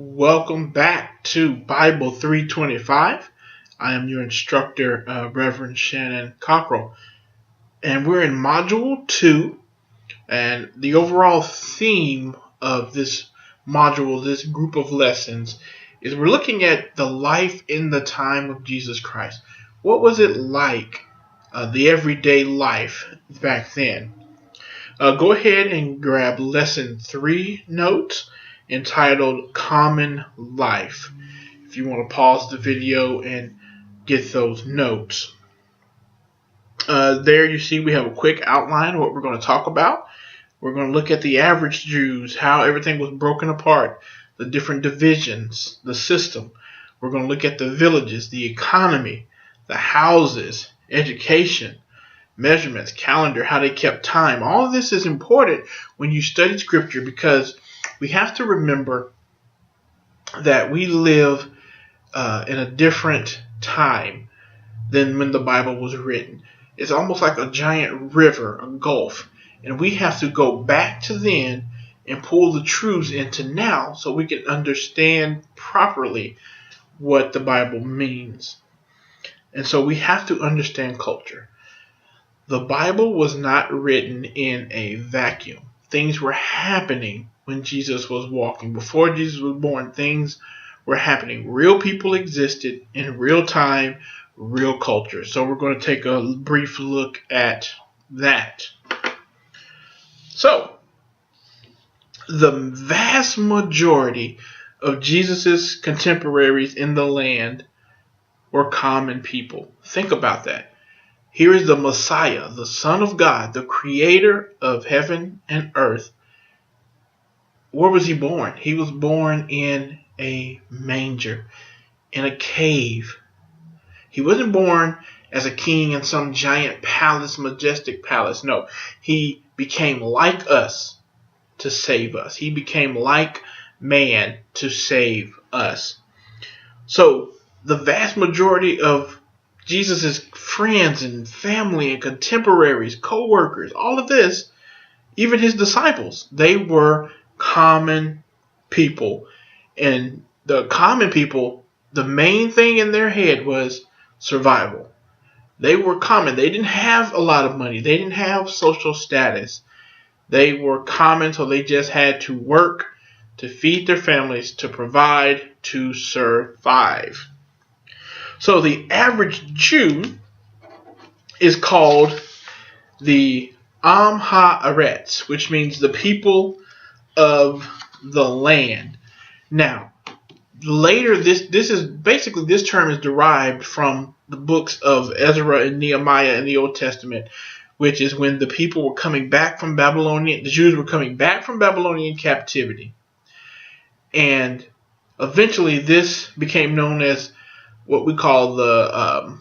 Welcome back to Bible 325. I am your instructor, Reverend Shannon Cockrell, and we're in Module 2. And the overall theme of this module, this group of lessons, is we're looking at the life in the time of Jesus Christ. What was it like, the everyday life back then? Go ahead and grab Lesson 3 notes entitled Common Life, if you want to pause the video and get those notes. There you see we have a quick outline of what we're going to talk about. We're going to look at the average Jews, how everything was broken apart, the different divisions, the system. We're going to look at the villages, the economy, the houses, education, measurements, calendar, how they kept time. All of this is important when you study Scripture because we have to remember that we live in a different time than when the Bible was written. It's almost like a giant river, a gulf, and we have to go back to then and pull the truths into now so we can understand properly what the Bible means. And so we have to understand culture. The Bible was not written in a vacuum. Things were happening when Jesus was walking. Before Jesus was born, things were happening. Real people existed in real time, real culture. So we're going to take a brief look at that. So, the vast majority of Jesus' contemporaries in the land were common people. Think about that. Here is the Messiah, the Son of God, the creator of heaven and earth. Where was he born? He was born in a manger, in a cave. He wasn't born as a king in some giant palace, majestic palace. No, he became like us to save us. He became like man to save us. So the vast majority of Jesus' friends and family and contemporaries, co-workers, all of this, even his disciples, they were common people. And the common people, the main thing in their head was survival. They were common. They didn't have a lot of money. They didn't have social status. They were common, so they just had to work to feed their families, to provide, to survive. So the average Jew is called the Am Haaretz, which means the people of the land. Now, later this term is derived from the books of Ezra and Nehemiah in the Old Testament, which is when the people were coming back from Babylonian, the Jews were coming back from Babylonian captivity. And eventually this became known as what we call the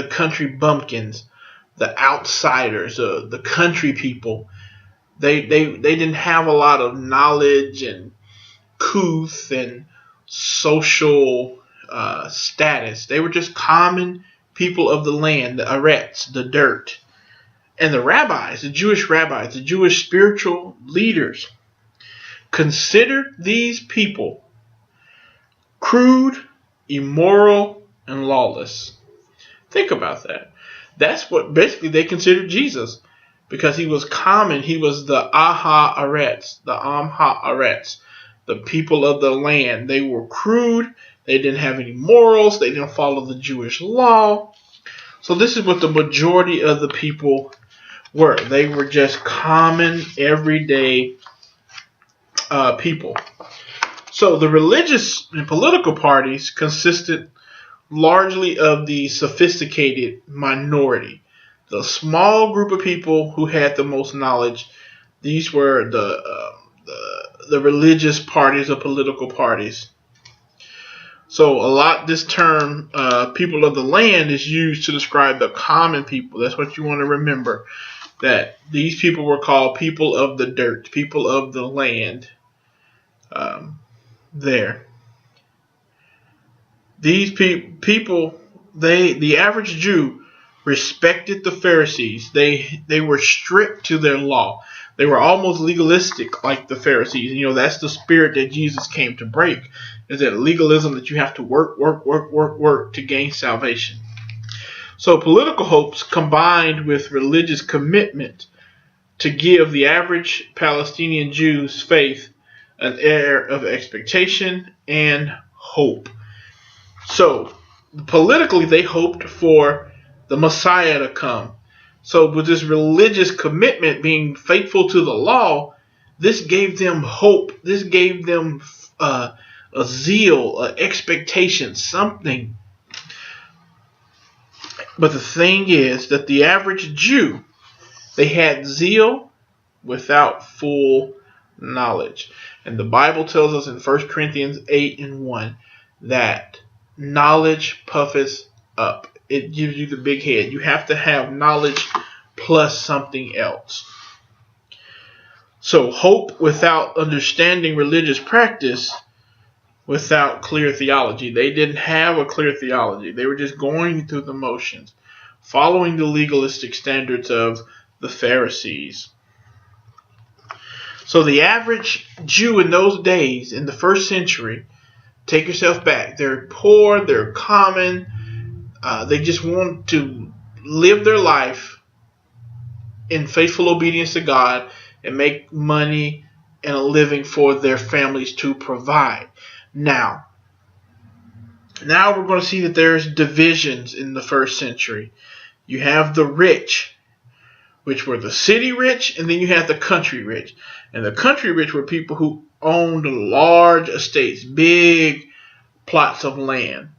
country bumpkins, the outsiders, the country people. They didn't have a lot of knowledge and couth and social status. They were just common people of the land, the Aretz, the dirt. And the rabbis, the Jewish spiritual leaders, considered these people crude, immoral, and lawless. Think about that. That's what basically they considered Jesus, because he was common. He was the Haaretz, the Am Haaretz, the people of the land. They were crude. They didn't have any morals. They didn't follow the Jewish law. So this is what the majority of the people were. They were just common, everyday people. So the religious and political parties consisted largely of the sophisticated minority, the small group of people who had the most knowledge. These were the religious parties or political parties. So this term, people of the land, is used to describe the common people. That's what you want to remember, that these people were called people of the dirt, people of the land. These people, the average Jew respected the Pharisees. They were strict to their law. They were almost legalistic like the Pharisees. You know, that's the spirit that Jesus came to break, is that legalism that you have to work to gain salvation. So political hopes combined with religious commitment to give the average Palestinian Jew's faith an air of expectation and hope. So politically, they hoped for the Messiah to come. So with this religious commitment, being faithful to the law, this gave them hope. This gave them a zeal, an expectation, something. But the thing is that the average Jew, they had zeal without full knowledge. And the Bible tells us in 1 Corinthians 8:1 that knowledge puffeth up. It gives you the big head. You have to have knowledge plus something else. So hope without understanding religious practice, without clear theology. They didn't have a clear theology. They were just going through the motions, following the legalistic standards of the Pharisees. So the average Jew in those days, in the first century, take yourself back. They're poor, they're common. They just want to live their life in faithful obedience to God and make money and a living for their families to provide. Now we're going to see that there's divisions in the first century. You have the rich, which were the city rich, and then you have the country rich. And the country rich were people who owned large estates, big plots of land.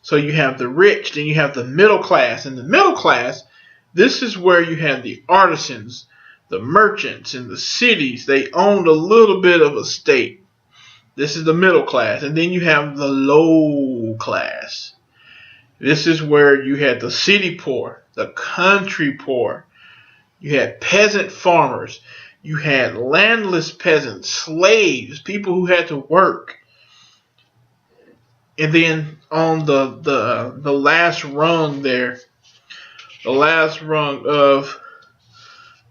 So you have the rich, then you have the middle class. And the middle class, this is where you have the artisans, the merchants in the cities. They owned a little bit of estate. This is the middle class. And then you have the low class. This is where you had the city poor, the country poor. You had peasant farmers. You had landless peasants, slaves, people who had to work. And then on the last rung there, the last rung of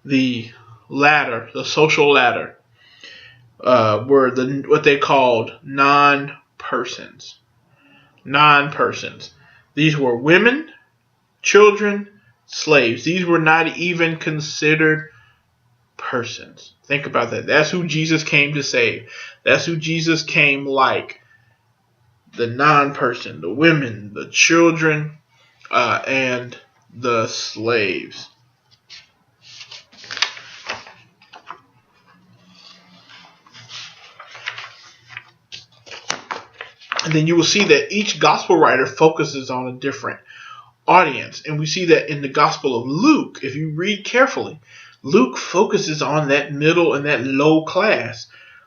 the ladder, the social ladder, were what they called non-persons. Non-persons. These were women, children, slaves. These were not even considered persons. Think about that. That's who Jesus came to save. That's who Jesus came like. The non-person, the women, the children, and the slaves. And then you will see that each gospel writer focuses on a different audience. And we see that in the Gospel of Luke, if you read carefully, Luke focuses on that middle and that low class.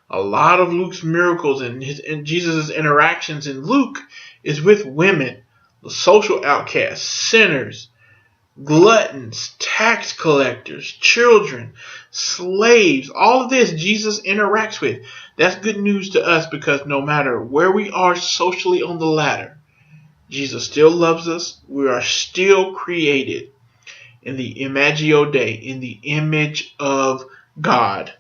A lot of Luke's miracles and Jesus' interactions in Luke is with women, the social outcasts, sinners, gluttons, tax collectors, children, slaves. All of this Jesus interacts with. That's good news to us because no matter where we are socially on the ladder, Jesus still loves us. We are still created in the Imagio Dei, in the image of God.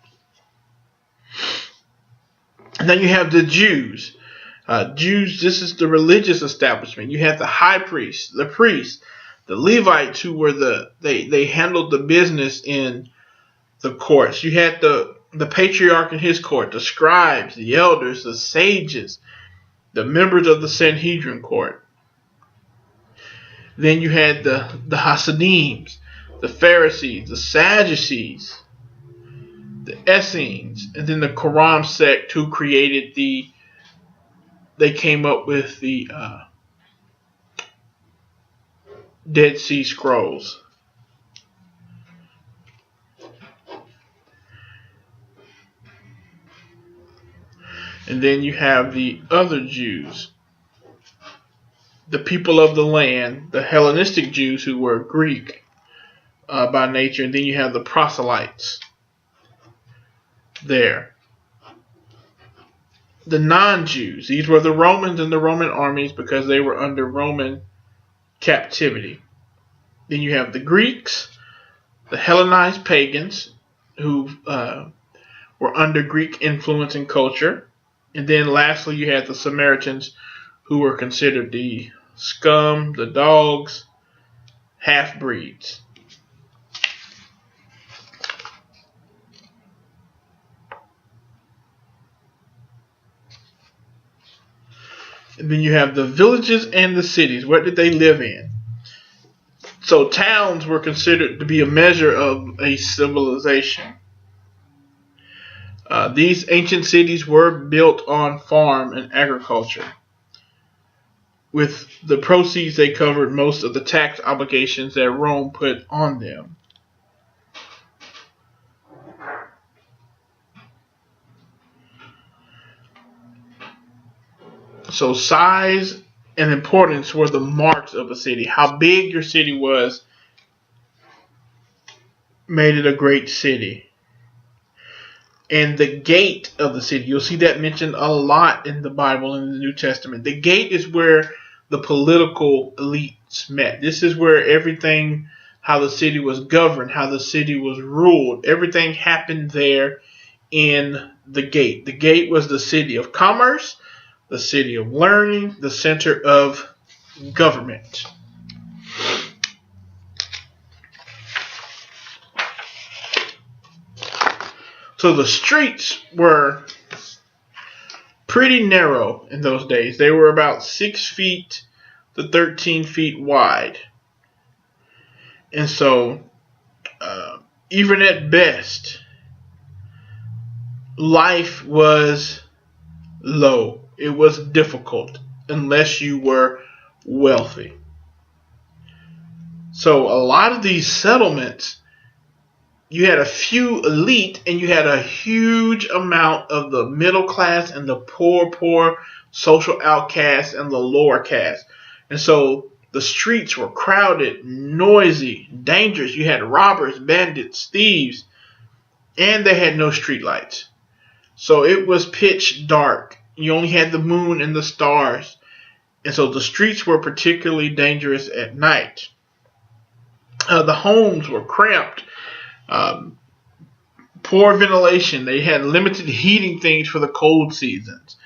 And then you have the Jews. Jews, this is the religious establishment. You have the high priest, the priest, the Levites who were they handled the business in the courts. You had the patriarch in his court, the scribes, the elders, the sages, the members of the Sanhedrin court. Then you had the Hasidim, the Pharisees, the Sadducees, the Essenes, and then the Quran sect who created they came up with the Dead Sea Scrolls. And then you have the other Jews, the people of the land, the Hellenistic Jews who were Greek by nature. And then you have the proselytes there. The non-Jews, these were the Romans and the Roman armies because they were under Roman captivity. Then you have the Greeks, the Hellenized pagans, who were under Greek influence and culture. And then lastly, you had the Samaritans, who were considered the scum, the dogs, half-breeds. And then you have the villages and the cities. What did they live in? So towns were considered to be a measure of a civilization. These ancient cities were built on farm and agriculture. With the proceeds, they covered most of the tax obligations that Rome put on them. So size and importance were the marks of a city. How big your city was made it a great city. And the gate of the city, you'll see that mentioned a lot in the Bible and the New Testament. The gate is where the political elites met. This is where everything, how the city was governed, how the city was ruled, everything happened there in the gate. The gate was the city of commerce, the city of learning, the center of government. So the streets were pretty narrow in those days. They were about 6 feet to 13 feet wide. And so, even at best, life was low. It was difficult unless you were wealthy. So a lot of these settlements, you had a few elite and you had a huge amount of the middle class and the poor social outcasts and the lower caste. And so the streets were crowded, noisy, dangerous. You had robbers, bandits, thieves, and they had no street lights. So it was pitch dark. You only had the moon and the stars. And so the streets were particularly dangerous at night. The homes were cramped. Poor ventilation. They had limited heating things for the cold seasons.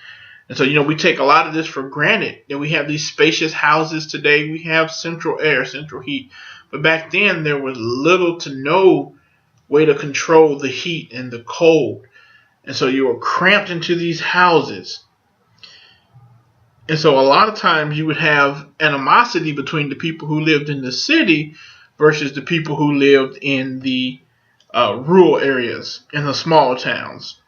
And so, we take a lot of this for granted. That we have these spacious houses today. We have central air, central heat. But back then, there was little to no way to control the heat and the cold. And so you were cramped into these houses. And so a lot of times you would have animosity between the people who lived in the city versus the people who lived in the rural areas, in the small towns.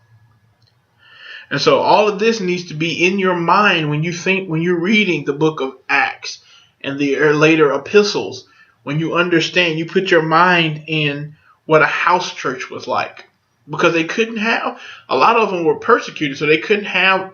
And so all of this needs to be in your mind when you're reading the book of Acts and the later epistles. When you understand, you put your mind in what a house church was like. Because they couldn't have, a lot of them were persecuted, so they couldn't have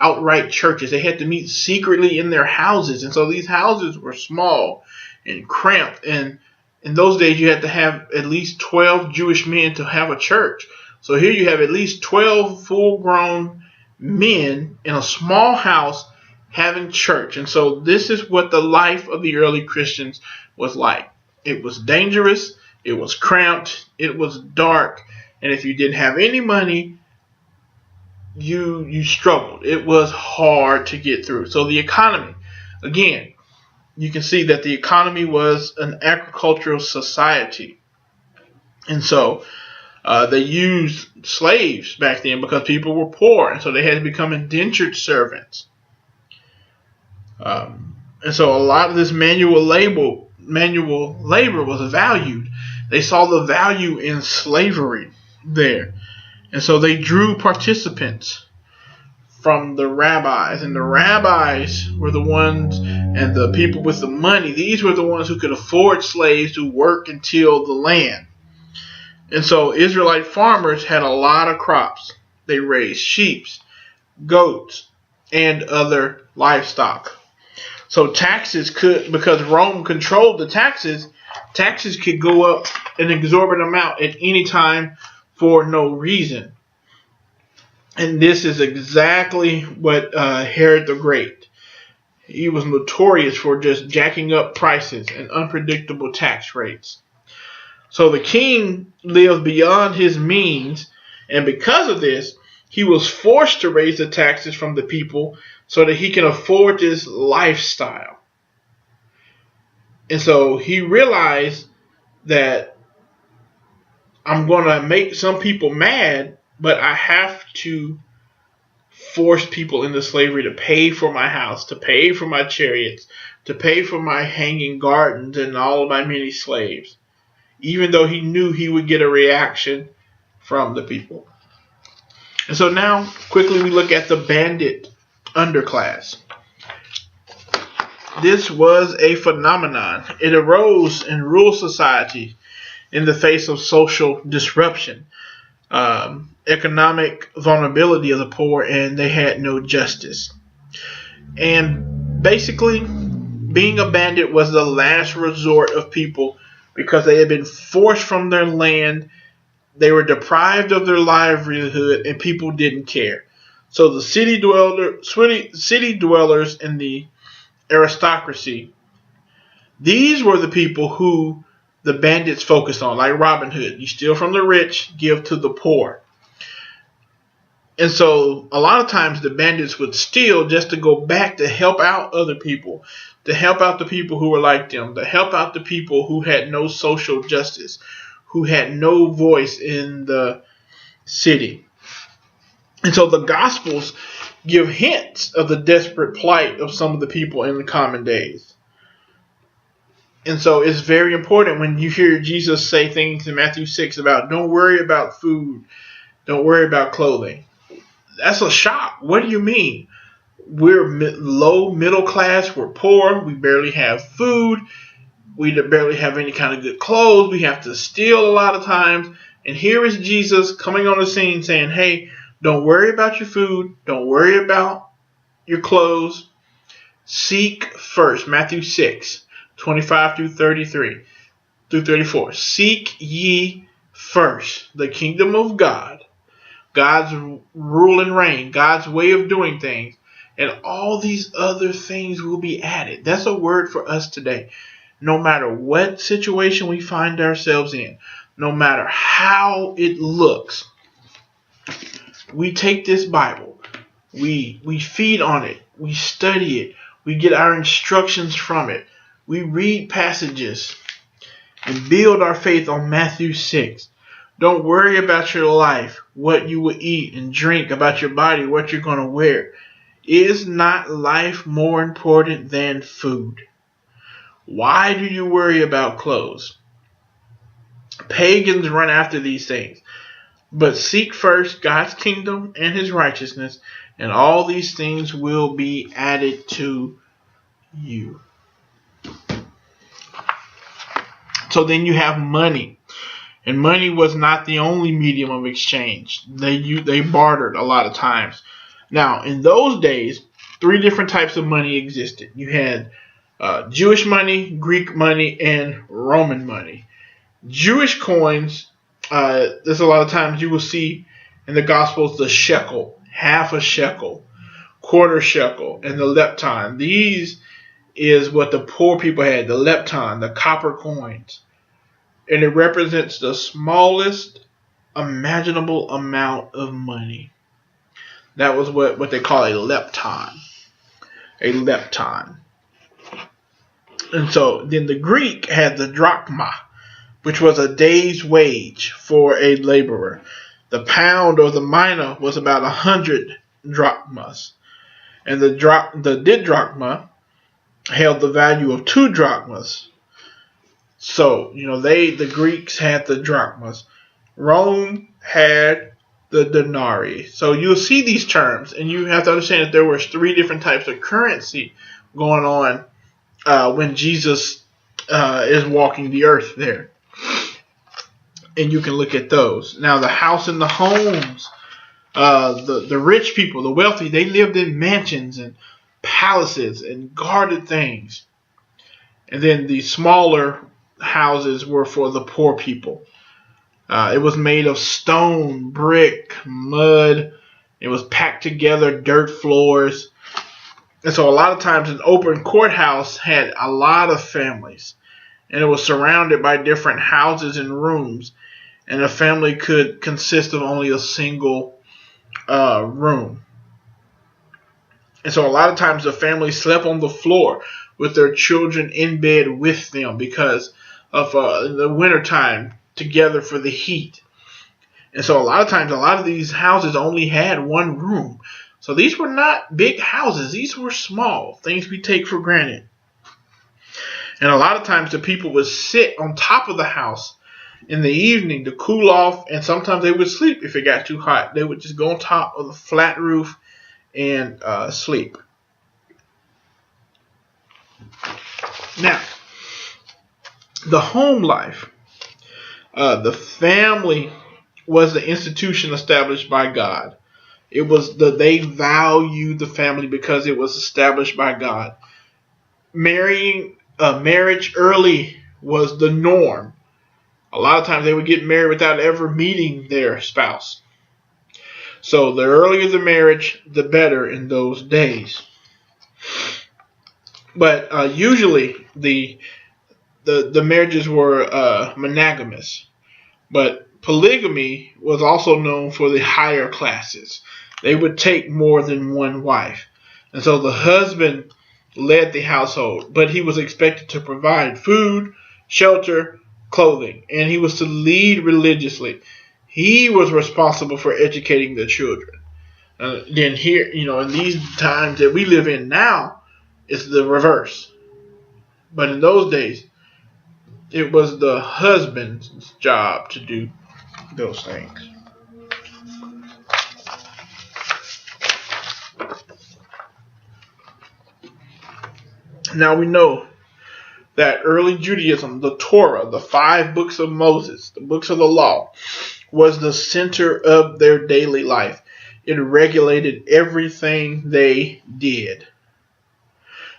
outright churches. They had to meet secretly in their houses. And so these houses were small and cramped. And in those days, you had to have at least 12 Jewish men to have a church. So here you have at least 12 full-grown men in a small house having church. And so this is what the life of the early Christians was like. It was dangerous. It was cramped. It was dark. And if you didn't have any money, you struggled. It was hard to get through. So the economy, again, you can see that the economy was an agricultural society. And so they used slaves back then because people were poor. And so they had to become indentured servants. And so a lot of this manual labor was valued. They saw the value in slavery there. And so they drew participants from the rabbis. And the rabbis were the ones, and the people with the money, these were the ones who could afford slaves to work and till the land. And so Israelite farmers had a lot of crops. They raised sheep, goats, and other livestock. So taxes could, because Rome controlled the taxes could go up an exorbitant amount at any time for no reason. And this is exactly what Herod the Great. He was notorious for just jacking up prices and unpredictable tax rates. So the king lived beyond his means, and because of this, he was forced to raise the taxes from the people so that he can afford this lifestyle. And so he realized that I'm going to make some people mad, but I have to force people into slavery to pay for my house, to pay for my chariots, to pay for my hanging gardens and all of my many slaves, even though he knew he would get a reaction from the people. And so now, quickly, we look at the bandit underclass. This was a phenomenon. It arose in rural society in the face of social disruption, economic vulnerability of the poor, and they had no justice. And basically, being a bandit was the last resort of people because they had been forced from their land. They were deprived of their livelihood, and people didn't care. So the city dwellers and the aristocracy, these were the people who the bandits focused on, like Robin Hood. You steal from the rich, give to the poor. And so a lot of times the bandits would steal just to go back to help out other people, to help out the people who were like them, to help out the people who had no social justice, who had no voice in the city. And so the Gospels give hints of the desperate plight of some of the people in the common days. And so it's very important when you hear Jesus say things in Matthew 6 about don't worry about food, don't worry about clothing. That's a shock. What do you mean? We're low middle class, we're poor, we barely have food, we barely have any kind of good clothes, we have to steal a lot of times. And here is Jesus coming on the scene saying, hey, don't worry about your food, don't worry about your clothes. Seek first, Matthew 6, 25 through 33 through 34. Seek ye first the kingdom of God, God's rule and reign, God's way of doing things, and all these other things will be added. That's a word for us today. No matter what situation we find ourselves in, no matter how it looks, we take this Bible, we feed on it, we study it, we get our instructions from it, we read passages and build our faith on Matthew 6. Don't worry about your life, what you will eat and drink, about your body, what you're going to wear. Is not life more important than food? Why do you worry about clothes? Pagans run after these things. But seek first God's kingdom and his righteousness, and all these things will be added to you. So then you have money. And money was not the only medium of exchange. They bartered a lot of times. Now, in those days, 3 different types of money existed. You had Jewish money, Greek money, and Roman money. Jewish coins, there's a lot of times you will see in the Gospels the shekel, half a shekel, quarter shekel, and the lepton. These is what the poor people had, the lepton, the copper coins. And it represents the smallest imaginable amount of money. That was what they call a lepton. A lepton. And so then the Greek had the drachma, which was a day's wage for a laborer. The pound or the mina was about 100 drachmas. And the didrachma held the value of 2 drachmas. So, the Greeks had the drachmas. Rome had the denarii. So you'll see these terms, and you have to understand that there were 3 different types of currency going on when Jesus is walking the earth there. And you can look at those. Now, the house and the homes, the rich people, the wealthy, they lived in mansions and palaces and guarded things. And then the smaller houses were for the poor people. It was made of stone, brick, mud. It was packed together, dirt floors. And so a lot of times an open courthouse had a lot of families. and it was surrounded by different houses and rooms, and a family could consist of only a single room. And so a lot of times the family slept on the floor with their children in bed with them because of the wintertime together for the heat. And so a lot of times, a lot of these houses only had one room. So these were not big houses. These were small, things we take for granted. And a lot of times the people would sit on top of the house in the evening to cool off, and sometimes they would sleep if it got too hot. They would just go on top of the flat roof and sleep. Now, the home life, the family was the institution established by God. It was they valued the family because it was established by God. Marriage early was the norm. A lot of times they would get married without ever meeting their spouse. So the earlier the marriage, the better in those days. But usually the marriages were monogamous. But polygamy was also known for the higher classes. They would take more than one wife. And so the husband led the household, but he was expected to provide food, shelter, clothing, and he was to lead religiously. He was responsible for educating the children. Then here, in these times that we live in now, it's the reverse. But in those days, it was the husband's job to do those things. Now we know that early Judaism, the Torah, the 5 books of Moses, the books of the law, was the center of their daily life. It regulated everything they did.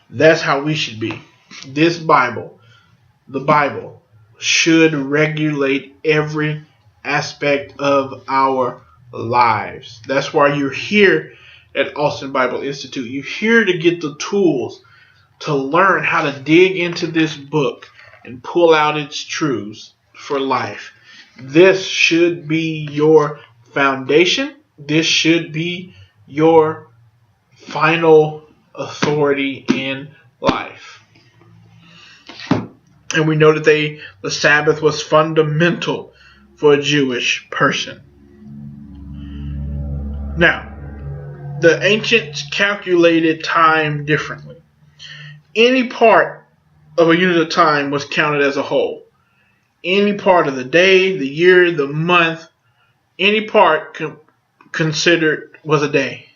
That's how we should be. This Bible, the Bible, should regulate every aspect of our lives. That's why you're here at Austin Bible Institute. You're here to get the tools to learn how to dig into this book and pull out its truths for life. This should be your foundation. This should be your final authority in life. And we know that the Sabbath was fundamental for a Jewish person. Now, the ancients calculated time differently. Any part of a unit of time was counted as a whole. Any part of the day, the year, the month, any part considered was a day,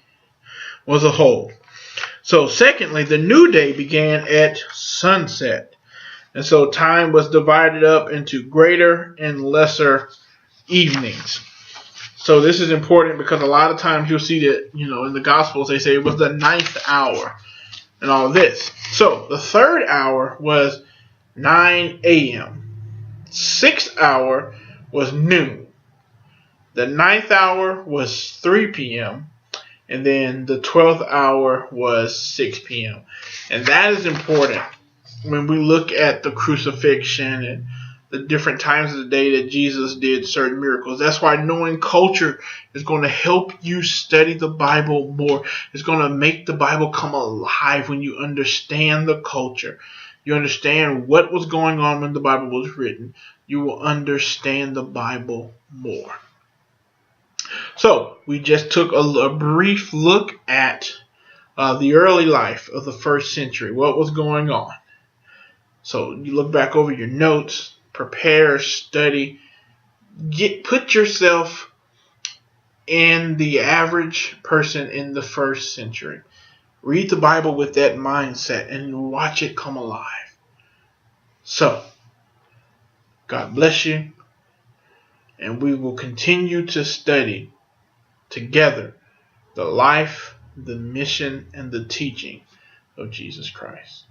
was a whole. So secondly, the new day began at sunset. And so time was divided up into greater and lesser evenings. So this is important because a lot of times you'll see that, in the Gospels they say it was the 9th hour and all of this. So the 3rd hour was 9 a.m. 6th hour was noon. The 9th hour was 3 p.m. And then the 12th hour was 6 p.m. And that is important when we look at the crucifixion and the different times of the day that Jesus did certain miracles. That's why knowing culture is going to help you study the Bible more. It's going to make the Bible come alive when you understand the culture. You understand what was going on when the Bible was written. You will understand the Bible more. So, we just took a brief look at the early life of the 1st century. What was going on? So, you look back over your notes, prepare, study, put yourself in the average person in the 1st century. Read the Bible with that mindset and watch it come alive. So, God bless you, and we will continue to study together the life, the mission, and the teaching of Jesus Christ.